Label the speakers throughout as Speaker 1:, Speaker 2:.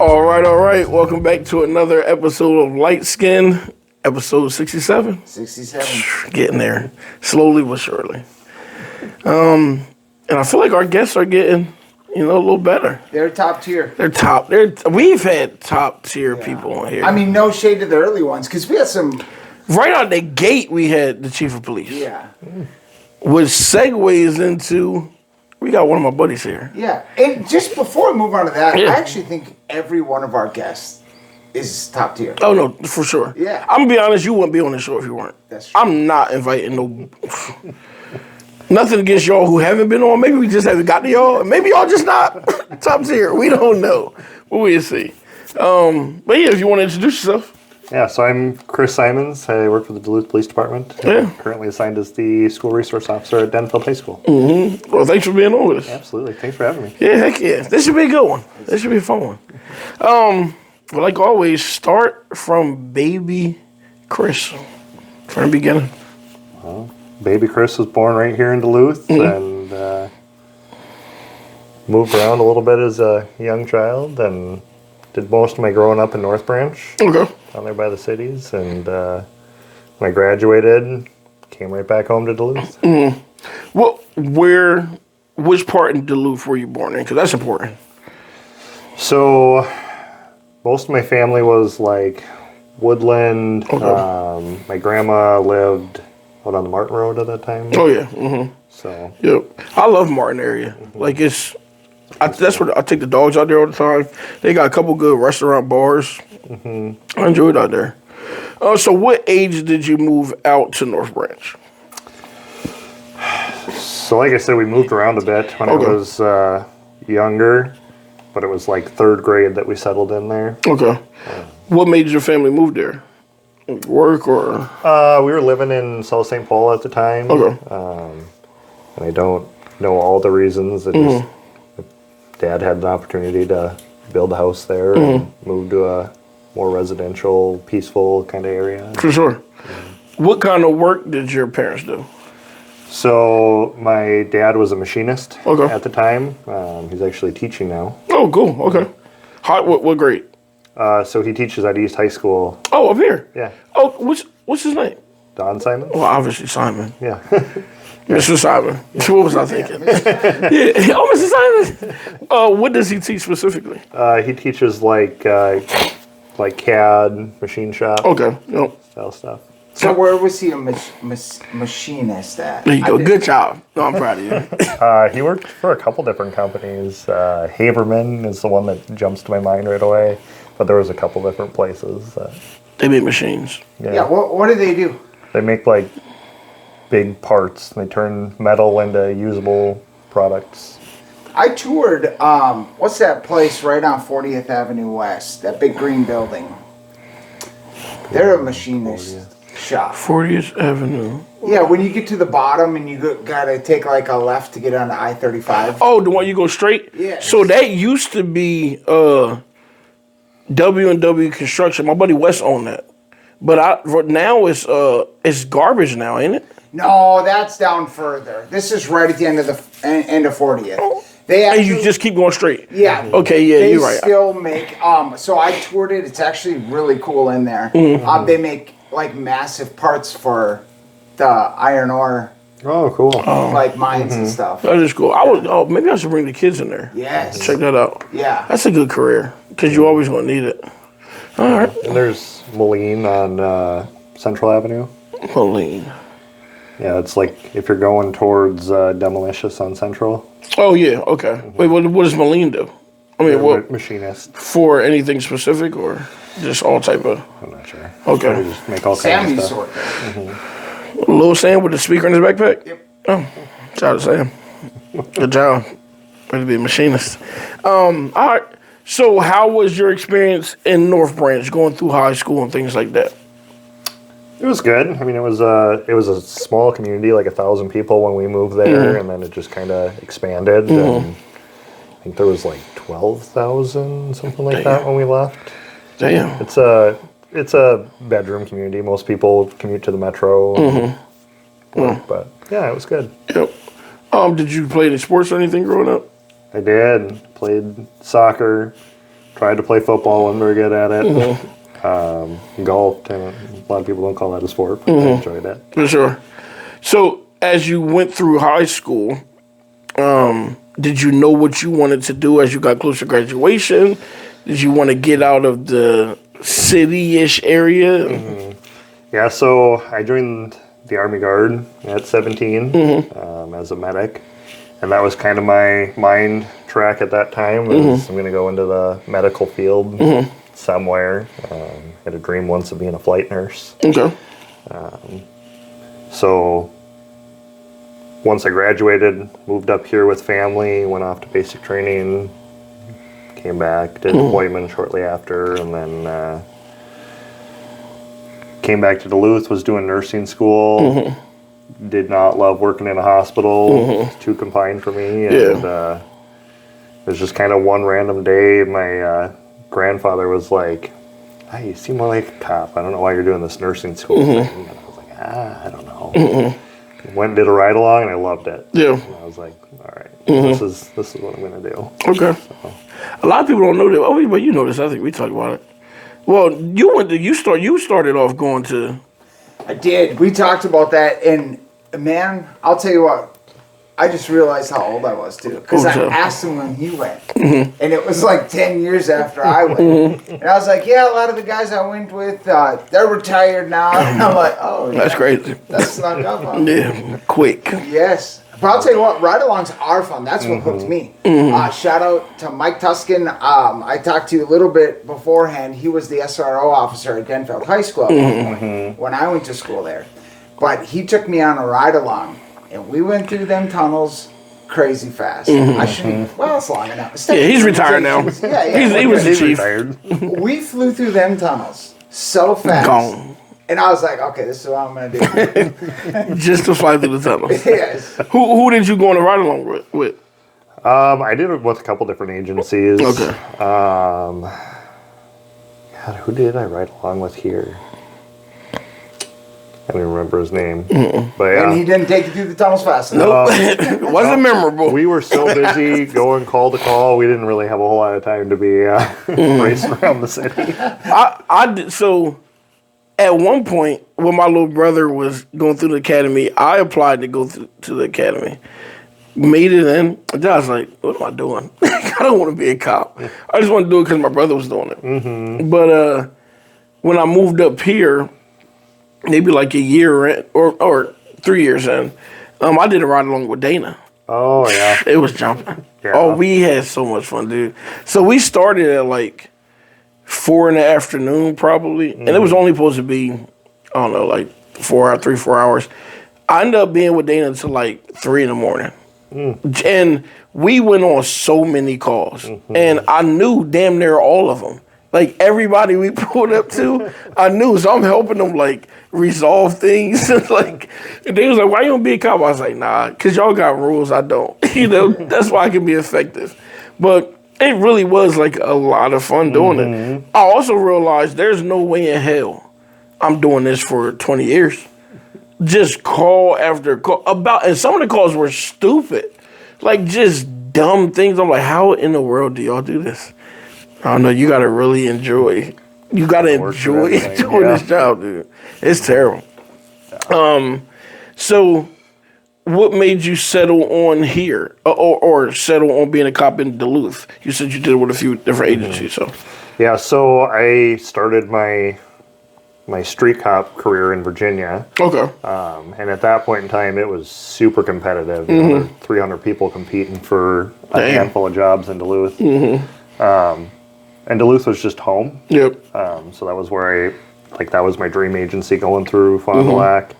Speaker 1: All right. Welcome back to another episode of Light Skin, episode 67.
Speaker 2: 67.
Speaker 1: Getting there, slowly but surely. And I feel like our guests are getting, a little better.
Speaker 2: They're top tier.
Speaker 1: We've had top tier people on here.
Speaker 2: I mean, no shade to the early ones, because we had some...
Speaker 1: Right out the gate, we had the chief of police.
Speaker 2: Yeah.
Speaker 1: Which segues into... We got one of my buddies here.
Speaker 2: Yeah. And just before we move on to that,
Speaker 1: Yeah.
Speaker 2: I actually think every one of our guests is top tier.
Speaker 1: Oh, no, for sure.
Speaker 2: Yeah.
Speaker 1: I'm going to be honest, you wouldn't be on the show if you weren't.
Speaker 2: That's true.
Speaker 1: I'm not inviting no... Nothing against y'all who haven't been on. Maybe we just haven't got to y'all. Maybe y'all just not top tier. We don't know. But we'll see. But yeah, if you want to introduce yourself.
Speaker 3: Yeah, so I'm Chris Simons. I work for the Duluth Police Department.
Speaker 1: Yeah.
Speaker 3: Currently assigned as the school resource officer at Denfeld High School.
Speaker 1: Mm-hmm. Well, thanks for being on with us.
Speaker 3: Absolutely. Thanks for having me.
Speaker 1: Yeah, heck yeah. This should be a good one. This should be a fun one. Well, like always, start from baby Chris. From the beginning.
Speaker 3: Baby Chris was born right here in Duluth and moved around a little bit as a young child and did most of my growing up in North Branch.
Speaker 1: Okay.
Speaker 3: Down there by the cities. And when I graduated, came right back home to Duluth.
Speaker 1: Well, which part in Duluth were you born in? Because that's important.
Speaker 3: So most of my family was like Woodland.
Speaker 1: Okay.
Speaker 3: My grandma lived out on the Martin Road at that time.
Speaker 1: Oh, yeah. Mm-hmm.
Speaker 3: So
Speaker 1: Yep. I love Martin area. Like, that's where I take the dogs out there all the time. They got a couple good restaurant bars. I enjoy it out there. So what age did you move out to North Branch?
Speaker 3: So like I said, we moved around a bit when I was younger, but it was like third grade that we settled in there.
Speaker 1: Okay. What made your family move there? Work or?
Speaker 3: We were living in South St. Paul at the time.
Speaker 1: Okay.
Speaker 3: And I don't know all the reasons. It just, Dad had an opportunity to build a house there and move to a more residential, peaceful kind of area.
Speaker 1: For sure. What kind of work did your parents do?
Speaker 3: So my dad was a machinist
Speaker 1: Okay.
Speaker 3: at the time. He's actually teaching now.
Speaker 1: Oh, cool. Okay. What grade?
Speaker 3: So he teaches at East High School.
Speaker 1: Oh, up here.
Speaker 3: Yeah.
Speaker 1: Oh, what's his name?
Speaker 3: Don Simon?
Speaker 1: Well, obviously Simon.
Speaker 3: Yeah.
Speaker 1: Mr. Simon. What was I thinking? Yeah. Oh, Mr. Simon. What does he teach specifically?
Speaker 3: He teaches like CAD, machine shop
Speaker 1: Okay. Yep.
Speaker 3: style stuff.
Speaker 2: So where was he a machinist at?
Speaker 1: There you go. Good job. No, I'm proud of you.
Speaker 3: He worked for a couple different companies. Haverman is the one that jumps to my mind right away, but there was a couple different places.
Speaker 1: They make machines.
Speaker 2: Yeah, what do they do?
Speaker 3: They make like big parts. They turn metal into usable products.
Speaker 2: I toured, what's that place right on 40th Avenue West? That big green building. They're a machinist shop.
Speaker 1: 40th Avenue.
Speaker 2: Yeah, when you get to the bottom and you gotta take like a left to get on I-35.
Speaker 1: Oh, the one you go straight?
Speaker 2: Yeah.
Speaker 1: So that used to be W&W Construction. My buddy Wes owned that. But now it's garbage now, ain't it?
Speaker 2: No, that's down further. This is right at the end of 40th. They
Speaker 1: And
Speaker 2: actually,
Speaker 1: you just keep going straight.
Speaker 2: yeah.
Speaker 1: Okay, yeah, you're right.
Speaker 2: They still make. So I toured it. It's actually really cool in there. They make like massive parts for the iron ore,
Speaker 3: Oh, cool.
Speaker 2: like mines and stuff.
Speaker 1: That is cool. Maybe I should bring the kids in there.
Speaker 2: Yes.
Speaker 1: Check that out.
Speaker 2: Yeah.
Speaker 1: That's a good career because you're always going to need it. All right.
Speaker 3: And there's Moline on Central Avenue.
Speaker 1: Moline.
Speaker 3: Yeah, it's like if you're going towards Demolicious on Central.
Speaker 1: Oh, yeah. Okay. Wait, what does Moline do? I mean, what?
Speaker 3: Machinist.
Speaker 1: For anything specific or just all type of?
Speaker 3: I'm not sure.
Speaker 1: Okay.
Speaker 3: They just make all kinds
Speaker 2: Sammy
Speaker 3: of stuff.
Speaker 2: sort.
Speaker 1: Little Sam with the speaker in his backpack?
Speaker 2: Yep.
Speaker 1: Oh, shout out to Sam. Good job. Way to be a machinist. All right. So how was your experience in North Branch going through high school and things like that?
Speaker 3: It was good. I mean, it was a small community, like 1,000 people when we moved there, and then it just kind of expanded. And I think there was like 12,000, something like that, when we left.
Speaker 1: Damn.
Speaker 3: It's a bedroom community. Most people commute to the metro. But yeah, it was good.
Speaker 1: Yep. Did you play any sports or anything growing up?
Speaker 3: I did. Played soccer, tried to play football, wasn't very good at it. Golf, a lot of people don't call that a sport, but I enjoyed it.
Speaker 1: For sure. So as you went through high school, did you know what you wanted to do as you got closer to graduation? Did you want to get out of the city-ish area?
Speaker 3: Yeah, so I joined the Army Guard at 17 as a medic. And that was kind of my mind track at that time. Was I'm going to go into the medical field somewhere. Had a dream once of being a flight nurse.
Speaker 1: Okay.
Speaker 3: So once I graduated, moved up here with family, went off to basic training, came back, did deployment shortly after, and then came back to Duluth, was doing nursing school. Did not love working in a hospital. It's too confined for me. And it was just kind of one random day, my grandfather was like, "Hey, you seem more like a cop. I don't know why you're doing this nursing school thing." And I was like, I don't know. Went and did a ride along, and I loved it.
Speaker 1: Yeah.
Speaker 3: And I was like, all right, this is what I'm going to do.
Speaker 1: Okay. So. A lot of people don't know that. Oh, but you know this. I think we talked about it. Well, you started off going to.
Speaker 2: I did. We talked about that, and man, I'll tell you what. I just realized how old I was too, because I asked him when he went, and it was like 10 years after I went. And I was like, "Yeah, a lot of the guys I went with, they're retired now." And I'm like, "Oh, yeah,
Speaker 1: that's crazy.
Speaker 2: That snuck up on me."
Speaker 1: Yeah, quick.
Speaker 2: Yes. But I'll tell you what, ride-alongs are fun. That's what hooked me. Shout out to Mike Tuskin. I talked to you a little bit beforehand. He was the SRO officer at Denfeld High School when I went to school there. But he took me on a ride-along, and we went through them tunnels crazy fast. I shouldn't. Well, it's long enough.
Speaker 1: Yeah, he's retired now.
Speaker 2: Yeah.
Speaker 1: He was the chief.
Speaker 3: Retired.
Speaker 2: We flew through them tunnels so fast.
Speaker 1: Gone.
Speaker 2: And I was like, okay, this is what I'm going to do.
Speaker 1: Just to fly through the tunnels.
Speaker 2: Yes.
Speaker 1: Who did you go on a ride along with?
Speaker 3: I did it with a couple different agencies.
Speaker 1: Okay.
Speaker 3: God, who did I ride along with here? I don't even remember his name. But yeah.
Speaker 2: And he didn't take you through the tunnels fast enough.
Speaker 1: It wasn't memorable.
Speaker 3: We were so busy going call to call, we didn't really have a whole lot of time to be racing around the city.
Speaker 1: I did, so at one point, when my little brother was going through the academy, I applied to go to the academy. Made it in. And I was like, what am I doing? I don't want to be a cop. I just want to do it because my brother was doing it. But when I moved up here, maybe like a year in, or 3 years in, I did a ride along with Dana.
Speaker 3: Oh, yeah.
Speaker 1: It was jumping.
Speaker 3: Yeah.
Speaker 1: Oh, we had so much fun, dude. So we started at like 4 in the afternoon, probably, and it was only supposed to be, I don't know, like 4 hours. I ended up being with Dana until like 3 in the morning, and we went on so many calls, and I knew damn near all of them. Like everybody we pulled up to, I knew, so I'm helping them like resolve things. Like they was like, "Why you don't be a cop?" I was like, "Nah, cause y'all got rules. I don't. You know, that's why I can be effective." But it really was like a lot of fun doing it. I also realized there's no way in hell I'm doing this for 20 years. Just call after call and some of the calls were stupid, like just dumb things. I'm like, how in the world do y'all do this? I don't know. You gotta really enjoy. You gotta enjoy doing this job, dude. It's terrible. So, what made you settle on here, or settle on being a cop in Duluth? You said you did it with a few different agencies. So,
Speaker 3: yeah. So I started my street cop career in Virginia.
Speaker 1: okay.
Speaker 3: And at that point in time, it was super competitive. You know, there were 300 people competing for a handful of jobs in Duluth. And Duluth was just home.
Speaker 1: Yep.
Speaker 3: So that was where that was my dream agency going through Fond du Lac.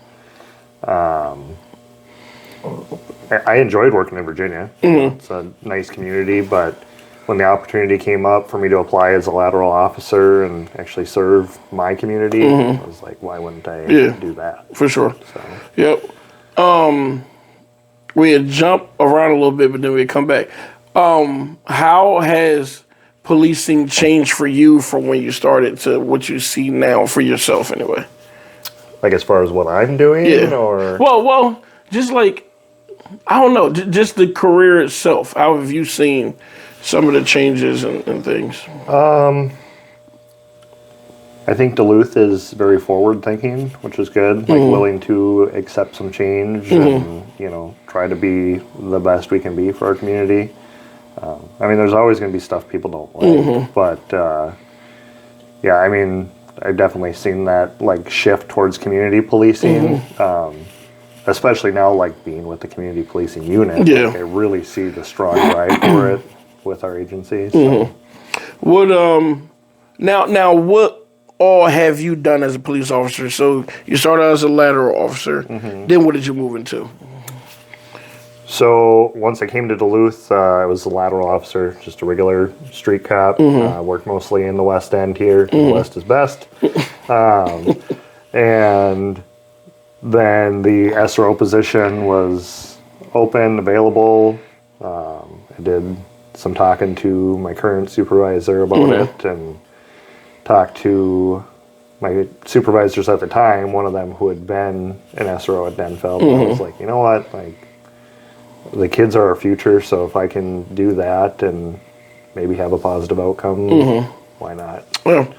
Speaker 3: I enjoyed working in Virginia. It's a nice community, but when the opportunity came up for me to apply as a lateral officer and actually serve my community, I was like, why wouldn't I do that?
Speaker 1: For sure.
Speaker 3: So.
Speaker 1: Yep. We had jumped around a little bit, but then we come back. How has policing changed for you from when you started to what you see now for yourself anyway?
Speaker 3: Like as far as what I'm doing?
Speaker 1: Yeah.
Speaker 3: Or?
Speaker 1: Well, just like, I don't know, just the career itself. How have you seen some of the changes and things?
Speaker 3: I think Duluth is very forward thinking, which is good. Like willing to accept some change and try to be the best we can be for our community. I mean, there's always going to be stuff people don't like, but yeah, I mean, I've definitely seen that like shift towards community policing, especially now like being with the community policing unit.
Speaker 1: Yeah.
Speaker 3: Like, I really see the strong drive for it with our agencies. So.
Speaker 1: What now what all have you done as a police officer? So you started out as a lateral officer. Then what did you move into?
Speaker 3: So once I came to Duluth, I was a lateral officer, just a regular street cop. Worked mostly in the West End here. The West is best. And then the SRO position was open, available. I did some talking to my current supervisor about it and talked to my supervisors at the time, one of them who had been an SRO at Denfeld. And I was like, you know what, like, the kids are our future, so if I can do that and maybe have a positive outcome, why not?
Speaker 1: Well,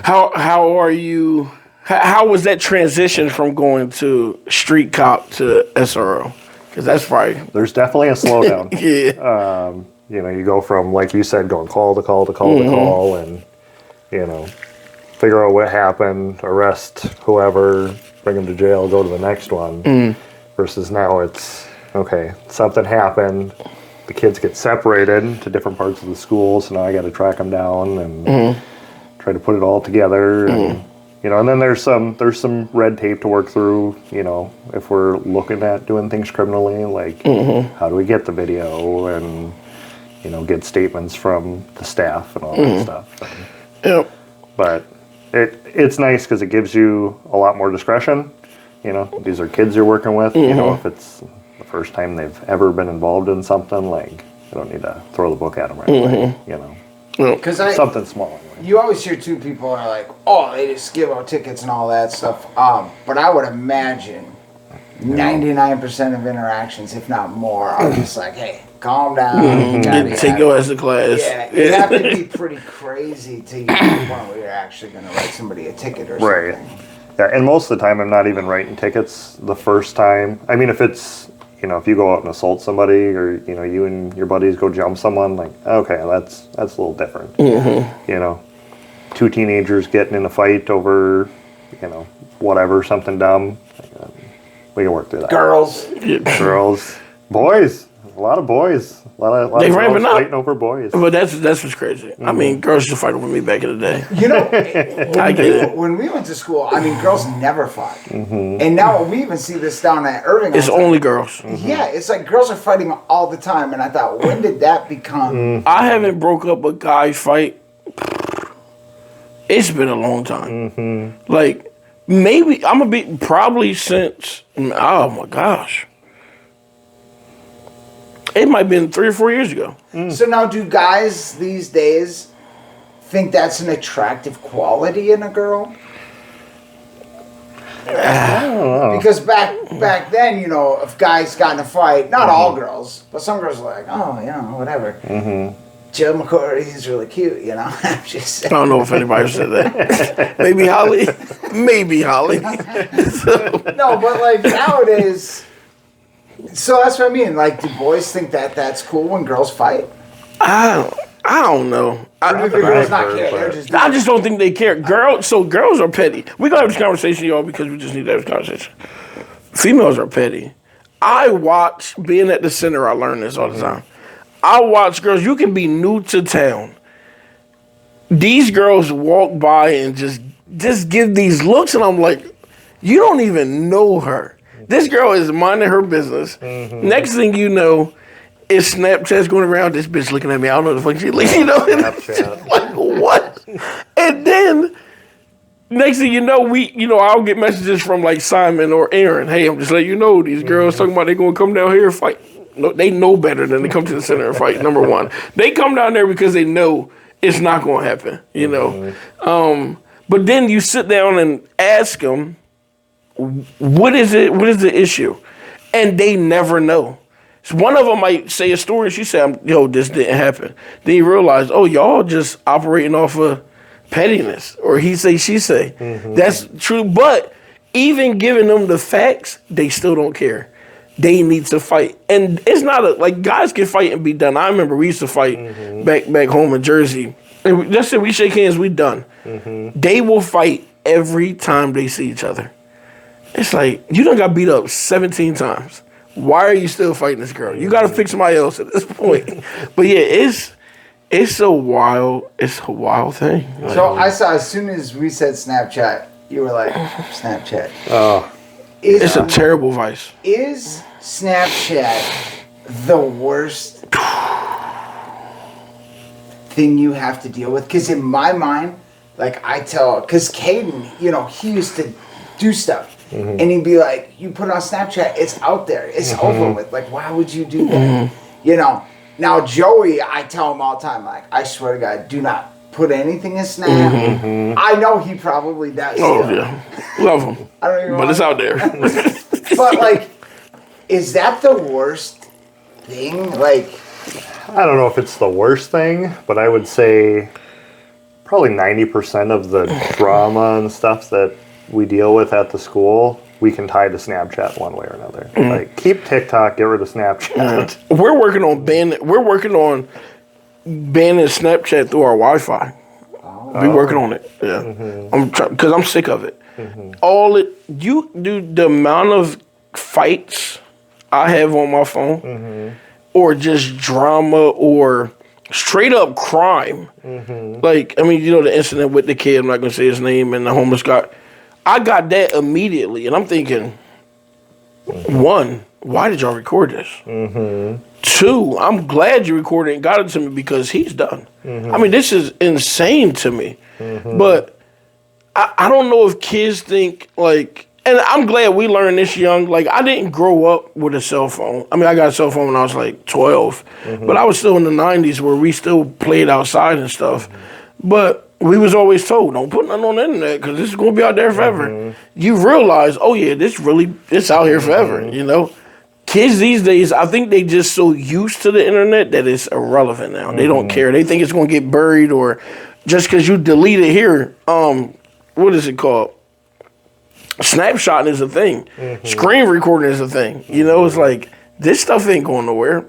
Speaker 1: how are you? How was that transition from going to street cop to SRO? Because that's probably
Speaker 3: There's definitely a slowdown.
Speaker 1: yeah.
Speaker 3: You go from, like you said, going call to call to call to call, and figure out what happened, arrest whoever, bring them to jail, go to the next one. Versus now it's, okay, something happened, the kids get separated to different parts of the school, so now I got to track them down and try to put it all together. And, and then there's some red tape to work through, if we're looking at doing things criminally, like how do we get the video and, get statements from the staff and all that stuff.
Speaker 1: Yep.
Speaker 3: But it's nice because it gives you a lot more discretion. These are kids you're working with. If it's the first time they've ever been involved in something, like, I don't need to throw the book at them right away.
Speaker 2: Because
Speaker 3: Something small. Anyway.
Speaker 2: You always hear two people are like, oh, they just give out tickets and all that stuff. But I would imagine 99% of interactions, if not more, are just like, hey, calm down.
Speaker 1: Take your ass to class.
Speaker 2: Yeah, you have to be pretty crazy to get to the point where you're actually going to write somebody a ticket or something.
Speaker 3: Right. Yeah, and most of the time I'm not even writing tickets the first time. I mean, if it's, if you go out and assault somebody or, you and your buddies go jump someone, like, okay, that's a little different. Two teenagers getting in a fight over, whatever, something dumb. We can work through that.
Speaker 2: Girls.
Speaker 1: Girls.
Speaker 3: Boys. A lot of boys. A lot of
Speaker 1: They
Speaker 3: girls
Speaker 1: ramping up.
Speaker 3: fighting over boys.
Speaker 1: But that's what's crazy. I mean, girls used to fight over me back in the day.
Speaker 2: I
Speaker 1: get it.
Speaker 2: When we went to school, I mean, girls never fought. And now we even see this down at Irving.
Speaker 1: It's only girls.
Speaker 2: Yeah, it's like girls are fighting all the time. And I thought, when did that become?
Speaker 1: I haven't broke up a guy fight. It's been a long time. Like, maybe, I'm going to be, probably since, oh my gosh. It might have been 3 or 4 years ago.
Speaker 2: So now do guys these days think that's an attractive quality in a girl?
Speaker 3: I don't know.
Speaker 2: Because back then, if guys got in a fight, not all girls, but some girls were like, oh, whatever. Joe McCoy, he's really cute, I'm just saying.
Speaker 1: I don't know if anybody said that. Maybe Holly. Maybe Holly.
Speaker 2: No, but like nowadays, so that's what I mean. Like, do boys think that that's cool when girls fight?
Speaker 1: I don't know.
Speaker 2: Or do the girls not care? They're just
Speaker 1: I just don't think they care. Girls are petty. We're going to have this conversation, y'all, because we just need to have this conversation. Females are petty. I watch, being at the center, I learn this all the time. I watch girls, you can be new to town. These girls walk by and just give these looks, and I'm like, you don't even know her. This girl is minding her business. Next thing you know, is Snapchat's going around, this bitch looking at me, I don't know the fuck she like,
Speaker 3: Snapchat.
Speaker 1: like, what? And then, next thing you know, I'll get messages from like Simon or Aaron. Hey, I'm just letting you know, these girls talking about they going to come down here and fight. No, they know better than to come to the center and fight, number one. They come down there because they know it's not going to happen, But then you sit down and ask them, what is it? What is the issue? And they never know. So one of them might say a story. She said, "Yo, this didn't happen." Then you realize, oh, y'all just operating off of pettiness, or he say, she say. That's true. But even giving them the facts, they still don't care. They need to fight, and it's not like guys can fight and be done. I remember we used to fight back home in Jersey, and that's it. We shake hands, we done. They will fight every time they see each other. It's like you done got beat up 17 times. Why are you still fighting this girl? You got to pick somebody else at this point. But yeah, it's a wild thing.
Speaker 2: So I saw as soon as we said Snapchat, you were like, Snapchat.
Speaker 3: Oh,
Speaker 1: It's a terrible vice.
Speaker 2: Is Snapchat the worst thing you have to deal with? Because in my mind, like because Caden, he used to do stuff. And he'd be like, you put it on Snapchat, it's out there. It's over with. Like, why would you do that? Now Joey, I tell him all the time, like, I swear to God, do not put anything in Snap. I know he probably does.
Speaker 1: Oh, yeah. Love him.
Speaker 2: I don't even
Speaker 1: but it's out there.
Speaker 2: But, like, is that the worst thing? Like,
Speaker 3: I don't know if it's the worst thing, but I would say probably 90% of the drama and stuff that we deal with at the school, we can tie to Snapchat one way or another. Like, keep TikTok, get rid of Snapchat.
Speaker 1: We're working on banning Snapchat through our Wi-Fi. We're working on it. Yeah, because I'm sick of it. The amount of fights I have on my phone, or just drama, or straight up crime. Like, I mean, the incident with the kid. I'm not gonna say his name, and the homeless guy. I got that immediately, and I'm thinking, one, why did y'all record this? Two, I'm glad you recorded it and got it to me because he's done. I mean, this is insane to me. But I don't know if kids think, like, and I'm glad we learned this young. Like, I didn't grow up with a cell phone. I mean, I got a cell phone when I was like 12, but I was still in the 90s where we still played outside and stuff. But we was always told, don't put nothing on the internet because this is going to be out there forever. You realize, oh yeah, it's out here forever, Kids these days, I think they just so used to the internet that it's irrelevant now. They don't care. They think it's going to get buried, or just because you delete it here, what is it called? Snapshotting is a thing. Screen recording is a thing. It's like, this stuff ain't going nowhere.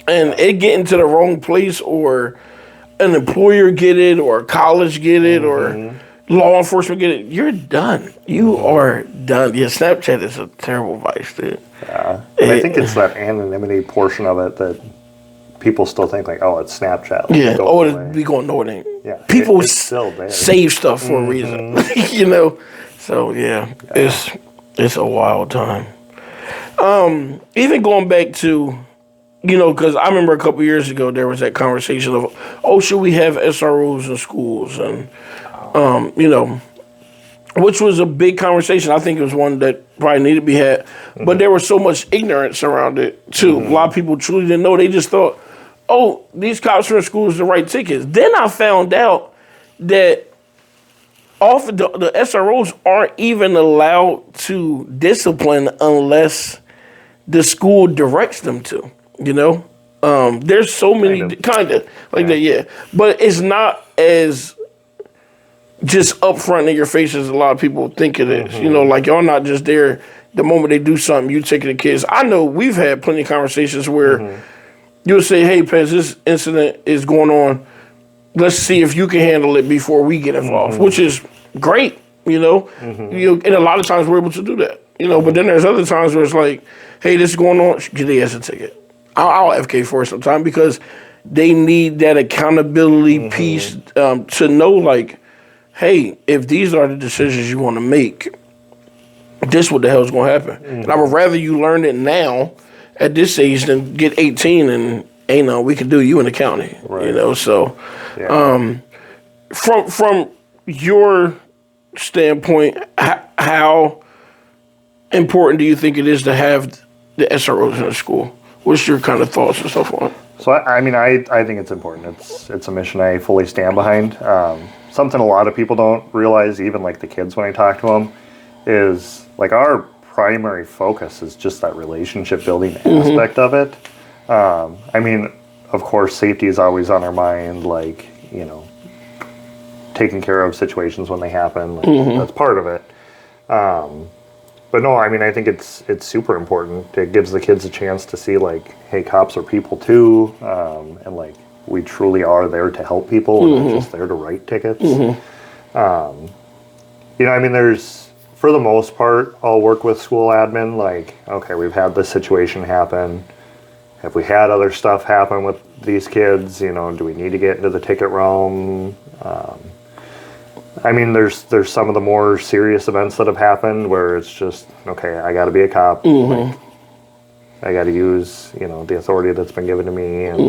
Speaker 1: And it getting to the wrong place, or an employer get it, or a college get it, or law enforcement get it, you're done. You are done. Yeah, Snapchat is a terrible vice, dude.
Speaker 3: Yeah. And I think it's that anonymity portion of it that people still think, like, oh, it's Snapchat. Like,
Speaker 1: yeah. Oh, it'll be going, no, it ain't.
Speaker 3: Yeah.
Speaker 1: People
Speaker 3: it's still there.
Speaker 1: Save stuff for a reason. So, yeah, it's a wild time. Even going back to, because I remember a couple years ago, there was that conversation of, oh, should we have SROs in schools? And, which was a big conversation. I think it was one that probably needed to be had. But there was so much ignorance around it, too. A lot of people truly didn't know. They just thought, oh, these cops are in schools to write tickets. Then I found out that the SROs aren't even allowed to discipline unless the school directs them to, There's so many, kind of like that, yeah. But it's not as just upfront in your face as a lot of people think it is. Like, y'all not just there the moment they do something, you taking the kids. I know we've had plenty of conversations where you'll say, hey, Pez, this incident is going on. Let's see if you can handle it before we get involved, which is great, and a lot of times we're able to do that, but then there's other times where it's like, hey, this is going on, get the ass a ticket. I'll FK for it sometime because they need that accountability piece to know, like, hey, if these are the decisions you want to make, this what the hell is going to happen. And I would rather you learn it now at this age than get 18 and ain't no, we can do you in the county, So from your standpoint, how important do you think it is to have the SROs in the school? What's your kind of thoughts and stuff on it?
Speaker 3: So, I think it's important. It's a mission I fully stand behind. Something a lot of people don't realize, even like the kids when I talk to them, is like our primary focus is just that relationship building aspect of it. I mean, of course, safety is always on our mind, like, you know, taking care of situations when they happen. Like, that's part of it. But no, I mean, I think it's super important. It gives the kids a chance to see, like, hey, cops are people too, and like, we truly are there to help people. We're not just there to write tickets. You know, I mean, for the most part, I'll work with school admin, like, okay, we've had this situation happen. Have we had other stuff happen with these kids? You know, do we need to get into the ticket realm? I mean, there's some of the more serious events that have happened where it's just, okay, I got to be a cop. Like, I got to use, you know, the authority that's been given to me and,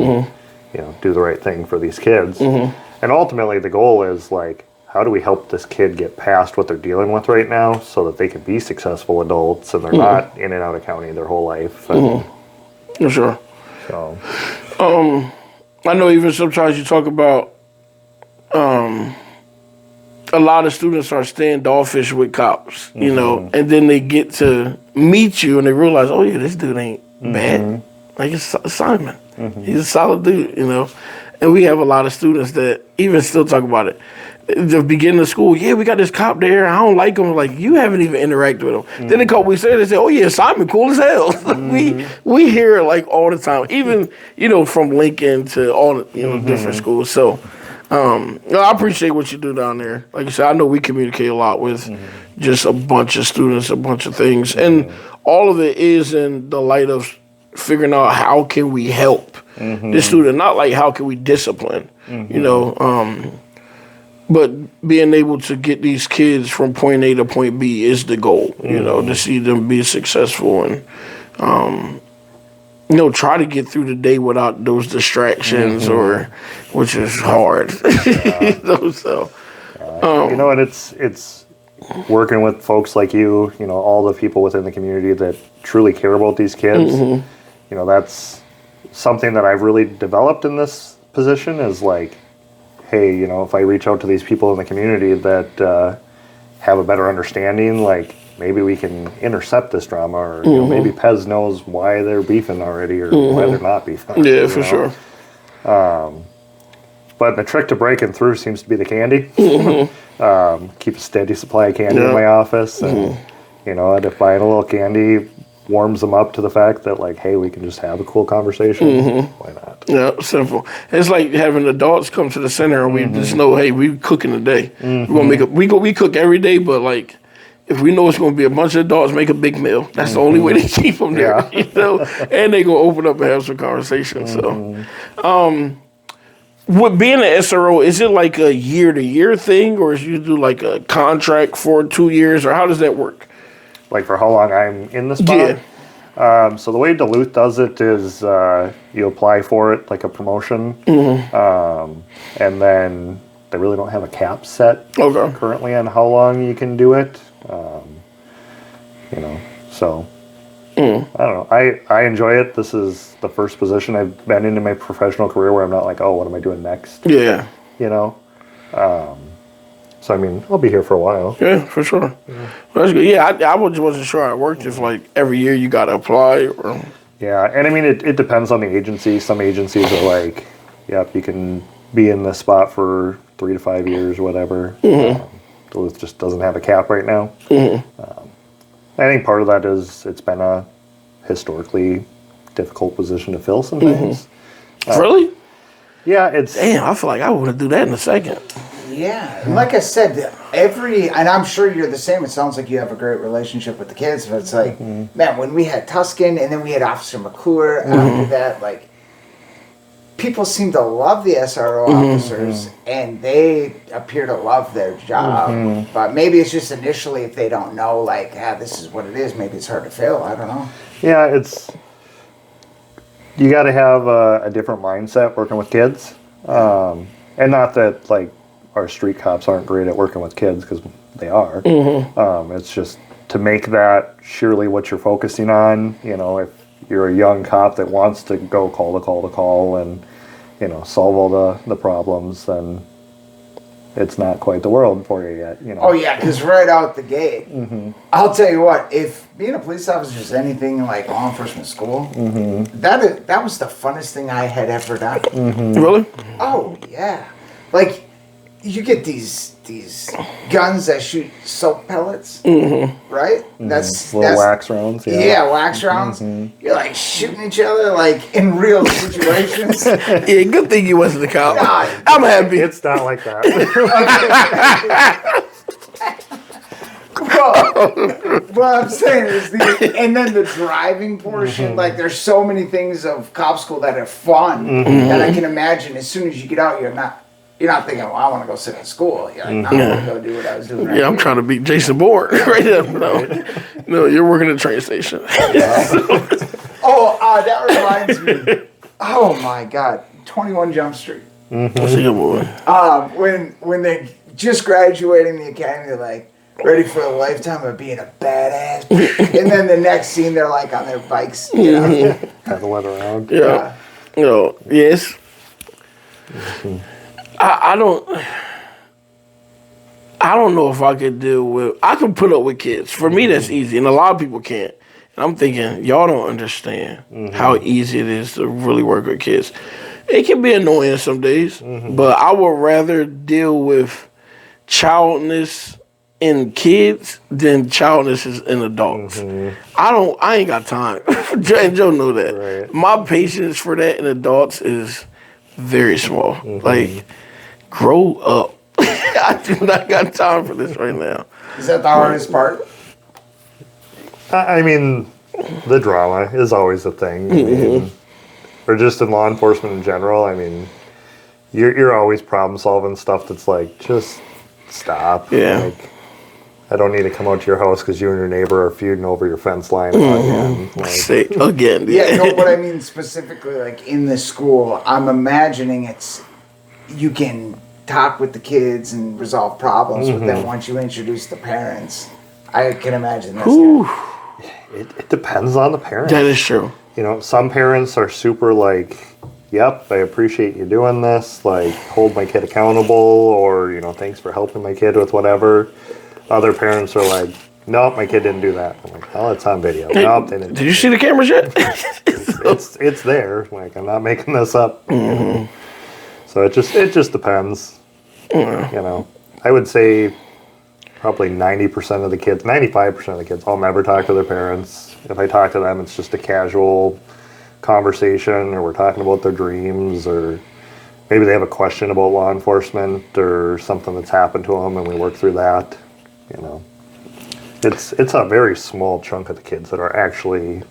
Speaker 3: you know, do the right thing for these kids. And ultimately, the goal is, like, how do we help this kid get past what they're dealing with right now so that they can be successful adults and they're not in and out of county their whole life. And,
Speaker 1: For sure.
Speaker 3: so,
Speaker 1: I know even sometimes you talk about a lot of students are standoffish with cops, you know, and then they get to meet you and they realize, oh yeah, this dude ain't bad. Like, it's Simon. He's a solid dude, you know. And we have a lot of students that even still talk about it. The beginning of school, yeah, we got this cop there. I don't like him. Like, you haven't even interacted with him. Then a couple weeks later, they say, oh yeah, Simon, cool as hell. We hear it like all the time, even, you know, from Lincoln to all the, you know, different schools. So I appreciate what you do down there. Like I said, I know we communicate a lot with just a bunch of students, a bunch of things. And all of it is in the light of figuring out how can we help the student, not like how can we discipline, you know, but being able to get these kids from point A to point B is the goal, you know, to see them be successful and, you know, try to get through the day without those distractions or, which is hard. You know, so,
Speaker 3: you know, and it's working with folks like you know, all the people within the community that truly care about these kids. You know, that's something that I've really developed in this position is like, hey, you know, if I reach out to these people in the community that have a better understanding, like, maybe we can intercept this drama, or you know, maybe Pez knows why they're beefing already, or why they're not beefing.
Speaker 1: Yeah, for sure.
Speaker 3: But the trick to breaking through seems to be the candy. Keep a steady supply of candy in my office, and you know, and if buying a little candy warms them up to the fact that, like, hey, we can just have a cool conversation. Why not?
Speaker 1: Yeah, simple. It's like having adults come to the center and we just know, hey, we cooking today. We're gonna make we cook every day, but like, if we know it's gonna be a bunch of adults, make a big meal. That's the only way to keep them there, you know. And they gonna open up and have some conversation. So, with being an SRO, is it like a year-to-year thing, or is you do like a contract for 2 years, or how does that work?
Speaker 3: Like, for how long I'm in the spot?
Speaker 1: Yeah.
Speaker 3: So the way Duluth does it is you apply for it like a promotion, and then they really don't have a cap set currently on how long you can do it. You know, so I don't know. I enjoy it. This is the first position I've been in my professional career where I'm not like, oh, what am I doing next?
Speaker 1: Yeah.
Speaker 3: You know? So, I mean, I'll be here for a while.
Speaker 1: Yeah, for sure. Well, that's good. Yeah, I wasn't sure how it worked, if like every year you got to apply or...
Speaker 3: Yeah, and I mean, it depends on the agency. Some agencies are like, yep, you can be in this spot for 3 to 5 years or whatever. Duluth just doesn't have a cap right now. I think part of that is it's been a historically difficult position to fill sometimes.
Speaker 1: Really?
Speaker 3: Yeah, it's...
Speaker 1: Damn, I feel like I want to do that in a second.
Speaker 2: Yeah, and like I said, and I'm sure you're the same. It sounds like you have a great relationship with the kids, but it's like, man, when we had Tuscan and then we had Officer McClure after that, like, people seem to love the SRO officers and they appear to love their job. But maybe it's just initially, if they don't know, like, this is what it is, maybe it's hard to fill. I don't know.
Speaker 3: Yeah, it's... You got to have a different mindset working with kids. And not that, like, our street cops aren't great at working with kids, because they are. It's just to make that surely what you're focusing on. You know, if you're a young cop that wants to go call and, you know, solve all the problems, then, it's not quite the world for you yet, you know.
Speaker 2: Oh yeah, because right out the gate, I'll tell you what. If being a police officer is anything like law enforcement school, that was the funnest thing I had ever done.
Speaker 1: Really?
Speaker 2: Oh yeah, like you get these guns that shoot soap pellets, right? That's
Speaker 3: Little wax rounds.
Speaker 2: yeah, wax rounds. You're like shooting each other like in real situations.
Speaker 1: Yeah, good thing you wasn't a cop.
Speaker 2: God.
Speaker 1: I'm happy.
Speaker 3: It's not like that.
Speaker 2: Well, what I'm saying is and then the driving portion, like there's so many things of cop school that are fun that I can imagine as soon as you get out, you're not thinking, well, I want to go sit in school. You're like, I want to go do what I was doing right
Speaker 1: Yeah, I'm
Speaker 2: here.
Speaker 1: trying to beat Jason Bourne right now. No, you're working at the train station.
Speaker 2: Oh, that reminds me. Oh my God, 21 Jump Street.
Speaker 1: What's a good boy?
Speaker 2: When they just graduating the academy, they're like ready for a lifetime of being a badass, and then the next scene they're like on their bikes, you know.
Speaker 3: Pedaling around.
Speaker 1: Yeah. You know, yes. I don't know if I could deal with. I can put up with kids. For me, that's easy, and a lot of people can't. And I'm thinking, y'all don't understand how easy it is to really work with kids. It can be annoying some days, but I would rather deal with childness in kids than childness in adults. I ain't got time. And Joe know that.
Speaker 3: Right.
Speaker 1: My patience for that in adults is very small. Like, grow up. I do not got time for this right now.
Speaker 2: Is that the hardest part?
Speaker 3: I mean, the drama is always a thing. I mean, or just in law enforcement in general. I mean, you're always problem solving stuff that's like, just stop.
Speaker 1: Yeah.
Speaker 3: Like, I don't need to come out to your house because you and your neighbor are feuding over your fence line again. Like,
Speaker 1: Say again.
Speaker 2: Yeah, no, what I mean specifically, like in the school, I'm imagining you can talk with the kids and resolve problems with them once you introduce the parents. I can imagine that's good.
Speaker 3: it depends on the parent.
Speaker 1: That is true.
Speaker 3: You know, some parents are super like, yep, I appreciate you doing this, like, hold my kid accountable, or, you know, thanks for helping my kid with whatever. Other parents are like, nope, my kid didn't do that. I'm like, well, it's on video. Nope, they didn't.
Speaker 1: Did you see the cameras yet?
Speaker 3: It's there. Like, I'm not making this up. You know? So it just depends. You know, I would say probably 90% of the kids, 95% of the kids, I'll never talk to their parents. If I talk to them, it's just a casual conversation, or we're talking about their dreams, or maybe they have a question about law enforcement or something that's happened to them, and we work through that. You know, it's a very small chunk of the kids that are actually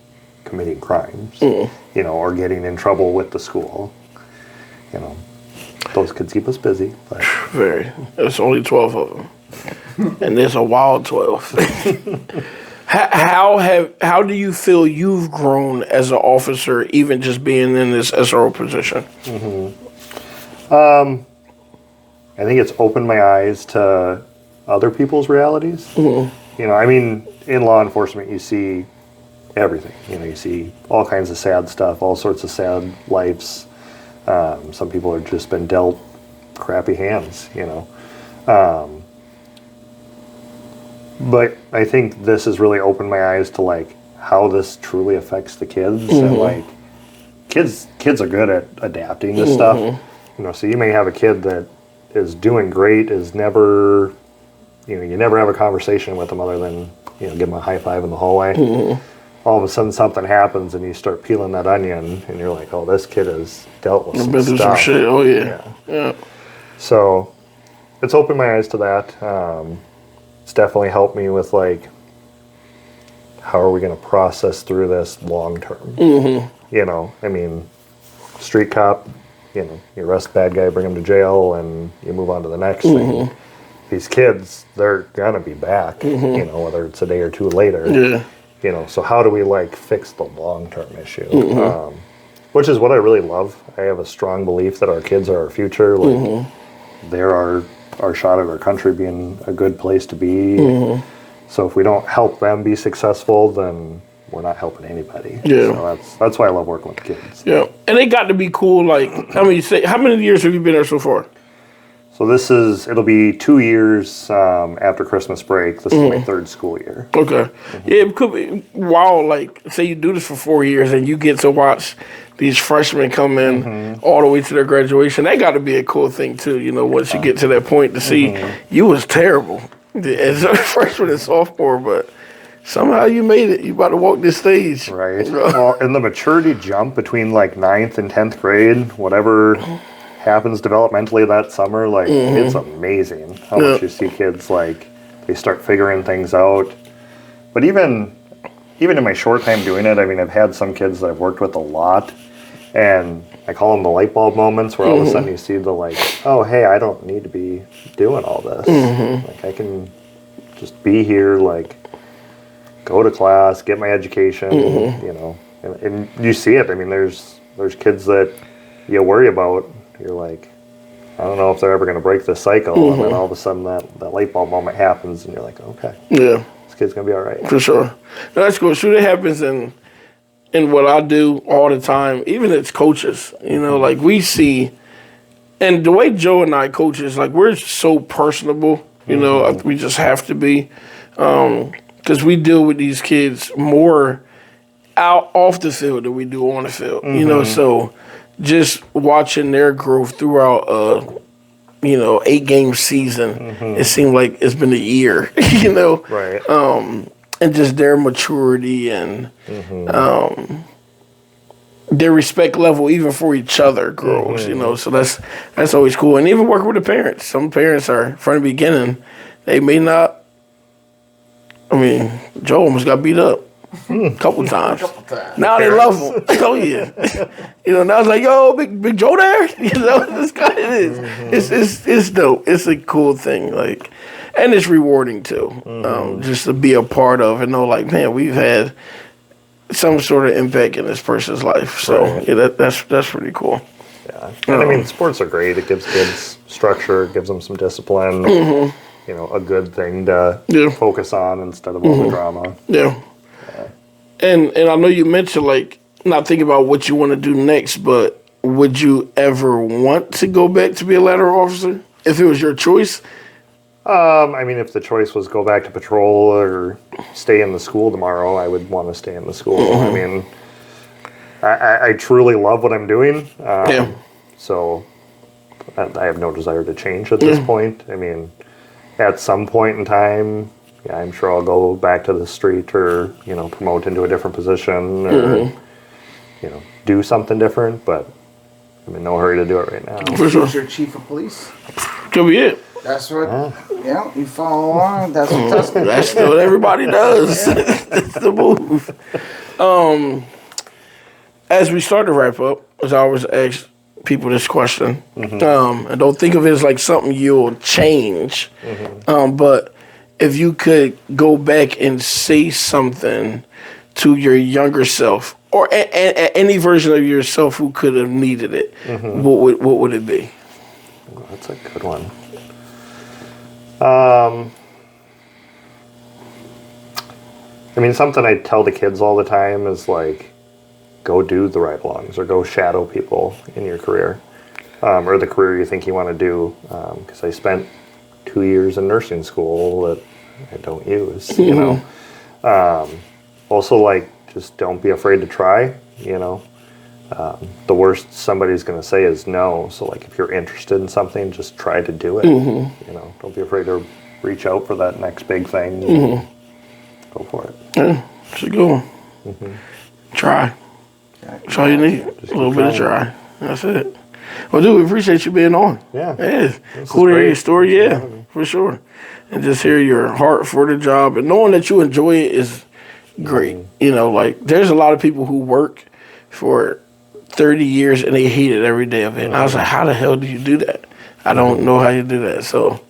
Speaker 3: committing crimes, you know, or getting in trouble with the school. You know, those kids keep us busy. But.
Speaker 1: Very. There's only 12 of them. And there's a wild 12. How do you feel you've grown as an officer, even just being in this SRO position?
Speaker 3: I think it's opened my eyes to other people's realities. You know, I mean, in law enforcement, you see everything. You know, you see all kinds of sad stuff, all sorts of sad lives. Some people have just been dealt crappy hands, you know. But I think this has really opened my eyes to, like, how this truly affects the kids. And, like, kids are good at adapting to stuff. You know, so you may have a kid that is doing great, is never, you know, you never have a conversation with them other than, you know, give them a high five in the hallway. All of a sudden something happens and you start peeling that onion and you're like, oh, this kid has dealt with
Speaker 1: I've been through some
Speaker 3: stuff.
Speaker 1: shit. Oh, yeah.
Speaker 3: So it's opened my eyes to that. It's definitely helped me with, like, how are we going to process through this long term? You know, I mean, street cop, you know, you arrest a bad guy, bring him to jail, and you move on to the next thing. These kids, they're going to be back, you know, whether it's a day or two later. You know, so how do we, like, fix the long-term issue? Which is what I really love. I have a strong belief that our kids are our future. Like, they're our shot at our country being a good place to be. So if we don't help them be successful, then we're not helping anybody. So that's why I love working with kids.
Speaker 1: Yeah. And they got to be cool. Like, I mean, how many years have you been there so far?
Speaker 3: So it'll be 2 years after Christmas break. This is my third school year.
Speaker 1: Okay. Yeah, it could be wild. Like, say you do this for 4 years and you get to watch these freshmen come in all the way to their graduation. That got to be a cool thing, too, once you get to that point to see you was terrible as a freshman and sophomore, but somehow you made it. You about to walk this stage.
Speaker 3: Right. Well, and the maturity jump between, like, 9th and 10th grade, whatever happens developmentally that summer, like it's amazing how much you see kids, like, they start figuring things out. But even in my short time doing it, I mean, I've had some kids that I've worked with a lot, and I call them the light bulb moments, where all of a sudden you see the, like, oh, hey, I don't need to be doing all this. Like, I can just be here, like, go to class, get my education, and you see it. I mean, there's kids that you worry about. You're like, I don't know if they're ever going to break this cycle. And then all of a sudden that light bulb moment happens, and you're like, okay,
Speaker 1: yeah,
Speaker 3: this kid's going to be all right.
Speaker 1: For sure. No, that's cool. Sure, it happens in what I do all the time, even as coaches. Like, we see, and the way Joe and I coach is, like, we're so personable. We just have to be, because we deal with these kids more off the field than we do on the field. So just watching their growth throughout a 8-game season, it seemed like it's been a year,
Speaker 3: Right.
Speaker 1: And just their maturity and their respect level even for each other grows, so that's always cool. And even working with the parents. Some parents are, from the beginning, they may not, Joe almost got beat up. A couple times. Now they love him. Oh yeah. Now it's like, yo, big Joe there. This guy is. It's dope. It's a cool thing. Like, and it's rewarding too. Just to be a part of and know, like, man, we've had some sort of impact in this person's life. So yeah, that's pretty cool.
Speaker 3: Yeah. And sports are great. It gives kids structure, it gives them some discipline. A good thing to focus on instead of all the drama.
Speaker 1: Yeah. And I know you mentioned, like, not thinking about what you want to do next, but would you ever want to go back to be a lateral officer if it was your choice?
Speaker 3: If the choice was go back to patrol or stay in the school tomorrow, I would want to stay in the school. I truly love what I'm doing. So I have no desire to change at this point. At some point in time, yeah, I'm sure I'll go back to the street or, promote into a different position or, do something different, but I'm in no hurry to do it right now.
Speaker 1: For sure.
Speaker 2: Who's your chief of police?
Speaker 1: Could be it.
Speaker 2: That's what, you follow along. That's what Tuscan
Speaker 1: That's what everybody does. That's the move. As we start to wrap up, as I always ask people this question, and don't think of it as like something you'll change, but if you could go back and say something to your younger self, or any version of yourself who could have needed it, what would it be?
Speaker 3: Oh, that's a good one. Something I tell the kids all the time is, like, go do the ride-alongs or go shadow people in your career, or the career you think you want to do. Because I spent 2 years in nursing school that I don't use, Also, like, just don't be afraid to try, The worst somebody's going to say is no. So, like, if you're interested in something, just try to do it. Don't be afraid to reach out for that next big thing. Go for it.
Speaker 1: Yeah, it's a good one. Try. That's all you need. A little bit of try. That's it. Well, dude, we appreciate you being on.
Speaker 3: Yeah.
Speaker 1: Cool to hear your story. Yeah, for sure. And just hear your heart for the job and knowing that you enjoy it is great. Like, there's a lot of people who work for 30 years and they hate it every day of it. And I was like, how the hell do you do that? I don't know how you do that. So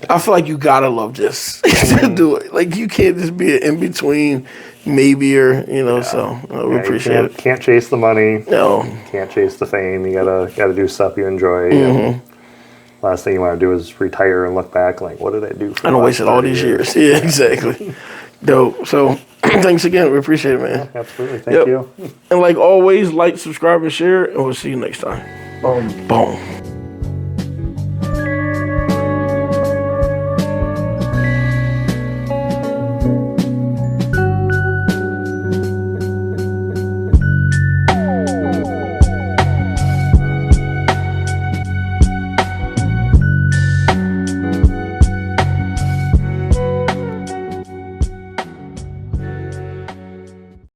Speaker 1: I feel like you gotta love this to do it. Like, you can't just be an in-between maybe or, so we appreciate it.
Speaker 3: Can't chase the money.
Speaker 1: No.
Speaker 3: Can't chase the fame. You gotta do stuff you enjoy. And last thing you want to do is retire and look back like, what did I do for
Speaker 1: I don't wasted all these years. Yeah, exactly. Dope. So thanks again. We appreciate it, man.
Speaker 3: Yeah, absolutely. Thank you.
Speaker 1: And like always, like, subscribe, and share, and we'll see you next time.
Speaker 2: Boom.
Speaker 1: Boom.